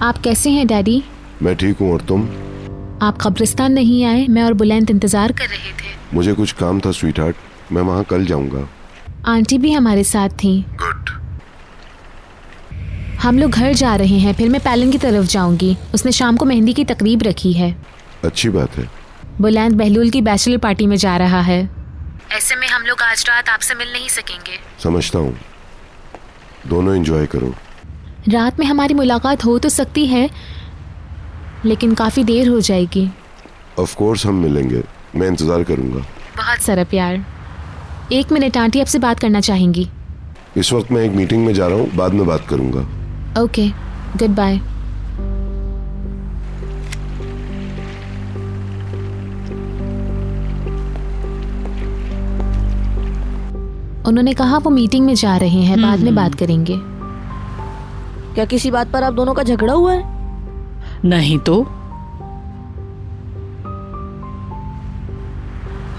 आप कैसे हैं डैडी? मैं ठीक हूँ, और तुम? आप कब्रिस्तान नहीं आए, मैं और बुलंद इंतजार कर रहे थे। मुझे कुछ काम था स्वीटहार्ट, मैं वहाँ कल जाऊँगा। आंटी भी हमारे साथ थी। गुड। हम लोग घर जा रहे हैं, फिर मैं पैलन की तरफ जाऊंगी। उसने शाम को मेहंदी की तकरीब रखी है। अच्छी बात है। बुलंद बहलूल की बैचलर पार्टी में जा रहा है। ऐसे में हम लोग आज रात आपसे मिल नहीं सकेंगे। समझता हूँ, दोनों एंजॉय करो। रात में हमारी मुलाकात हो तो सकती है, लेकिन काफ़ी देर हो जाएगी। ऑफ कोर्स हम मिलेंगे, मैं इंतज़ार करूँगा। बहुत सारा प्यार। 1 मिनट, आंटी आपसे बात करना चाहेंगी। इस वक्त मैं एक मीटिंग में जा रहा हूँ, बाद में बात करूँगा। Okay, good bye. उन्होंने कहा वो मीटिंग में जा रहे हैं, बाद में बात करेंगे। क्या किसी बात पर आप दोनों का झगड़ा हुआ है? नहीं तो।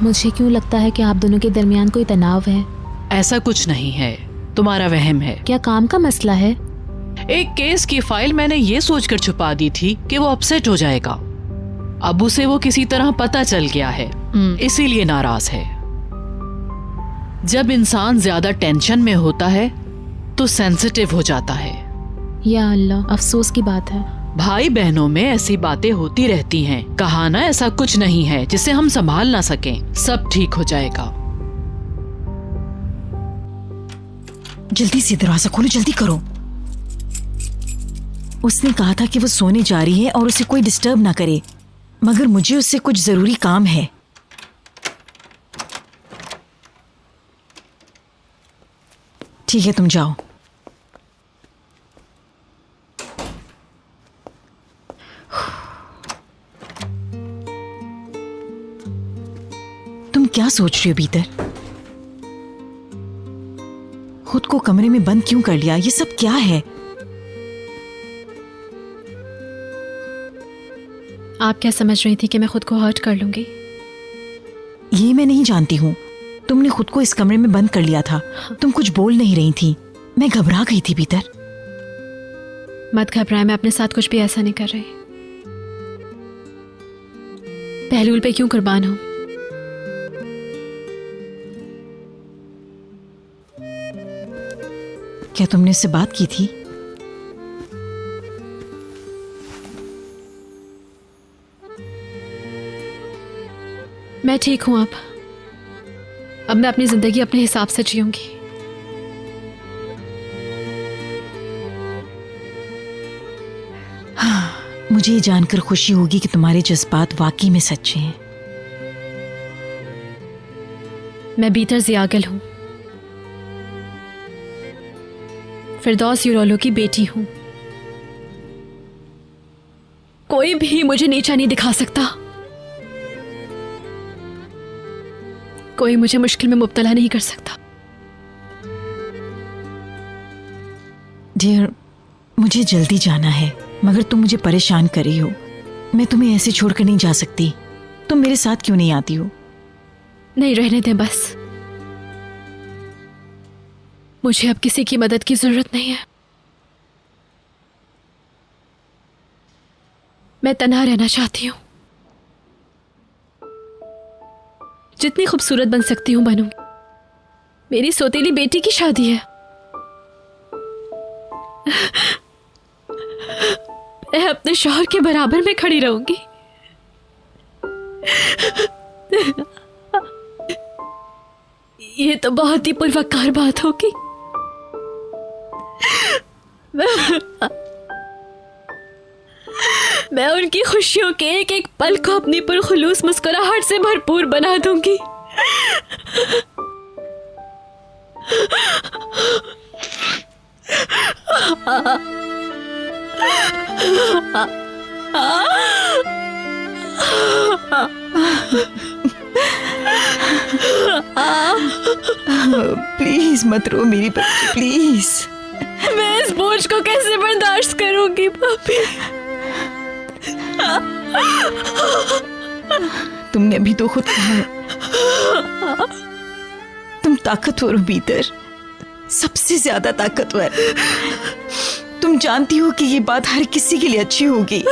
मुझे क्यों लगता है कि आप दोनों के दरमियान कोई तनाव है। ऐसा कुछ नहीं है, तुम्हारा वहम है। क्या काम का मसला है? एक केस की फाइल मैंने ये सोचकर छुपा दी थी कि वो अपसेट हो जाएगा। अब उसे वो किसी तरह पता चल गया है, इसीलिए नाराज है। जब इंसान ज्यादा टेंशन में होता है तो सेंसिटिव हो जाता है। या अल्लाह, अफसोस की बात है। भाई बहनों में ऐसी बातें होती रहती हैं। कहा ना, ऐसा कुछ नहीं है जिसे हम संभाल ना सकें। सब ठीक हो जाएगा। जल्दी से दरवाजा खोलो, जल्दी करो। उसने कहा था कि वो सोने जा रही है और उसे कोई डिस्टर्ब ना करे, मगर मुझे उससे कुछ जरूरी काम है। ठीक है, तुम जाओ। तुम क्या सोच रही हो भीतर? खुद को कमरे में बंद क्यों कर लिया? ये सब क्या है? आप क्या समझ रही थी कि मैं खुद को हर्ट कर लूंगी? ये मैं नहीं जानती हूँ। तुमने खुद को इस कमरे में बंद कर लिया था। तुम कुछ बोल नहीं रही थी। मैं घबरा गई थी भीतर। मत घबराए, मैं अपने साथ कुछ भी ऐसा नहीं कर रही। बहलूल पे क्यों कुर्बान हूं? क्या तुमने उससे बात की थी? मैं ठीक हूं। अब मैं अपनी जिंदगी अपने हिसाब से जीऊंगी। मुझे ये जानकर खुशी होगी कि तुम्हारे जज्बात वाकई में सच्चे हैं। मैं बीतर जियागल हूं, फिरदौस यूरोलो की बेटी हूं। कोई भी मुझे नीचा नहीं दिखा सकता। कोई मुझे मुश्किल में मुब्तला नहीं कर सकता। डियर, मुझे जल्दी जाना है, मगर तुम मुझे परेशान कर रही हो। मैं तुम्हें ऐसे छोड़कर नहीं जा सकती। तुम मेरे साथ क्यों नहीं आती हो? नहीं, रहने दे बस। मुझे अब किसी की मदद की जरूरत नहीं है। मैं तन्हा रहना चाहती हूं। जितनी खूबसूरत बन सकती हूं बनूंगी। मेरी सौतेली बेटी की शादी है। मैं अपने शौहर के बराबर में खड़ी रहूंगी। ये तो बहुत ही पुरवकार बात होगी। मैं उनकी खुशियों के एक एक पल को अपनी पुरखुलूस मुस्कुराहट से भरपूर बना दूंगी। प्लीज मत रो मेरी बच्ची, प्लीज। मैं इस बोझ को कैसे बर्दाश्त करूंगी पापी? तुमने अभी तो खुद कहा है, तुम ताकतवर हो भीतर, सबसे ज्यादा ताकतवर। तुम जानती हो कि ये बात हर किसी के लिए अच्छी होगी।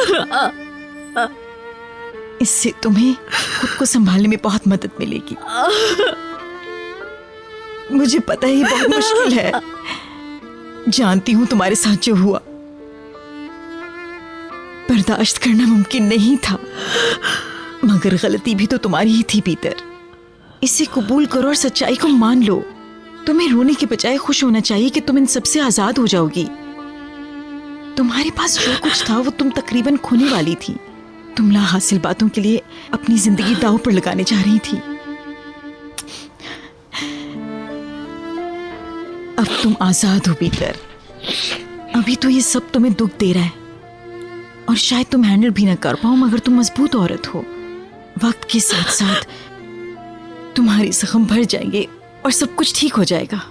इससे तुम्हें खुद को संभालने में बहुत मदद मिलेगी। मुझे पता है ये बहुत मुश्किल है, जानती हूं तुम्हारे साथ जो हुआ बर्दाश्त करना मुमकिन नहीं था, मगर गलती भी तो तुम्हारी ही थी पीटर। इसे कबूल करो और सच्चाई को मान लो। तुम्हें रोने के बजाय खुश होना चाहिए कि तुम इन सबसे आजाद हो जाओगी। तुम्हारे पास जो कुछ था वो तुम तकरीबन खोने वाली थी। तुम लाहासिल बातों के लिए अपनी जिंदगी दांव पर लगाने जा रही थी। अब तुम आजाद हो पीटर। अभी तो ये सब तुम्हें दुख दे रहा है और शायद तुम हैंडल भी ना कर पाओ, मगर तुम मजबूत औरत हो। वक्त के साथ साथ तुम्हारे जख्म भर जाएंगे और सब कुछ ठीक हो जाएगा।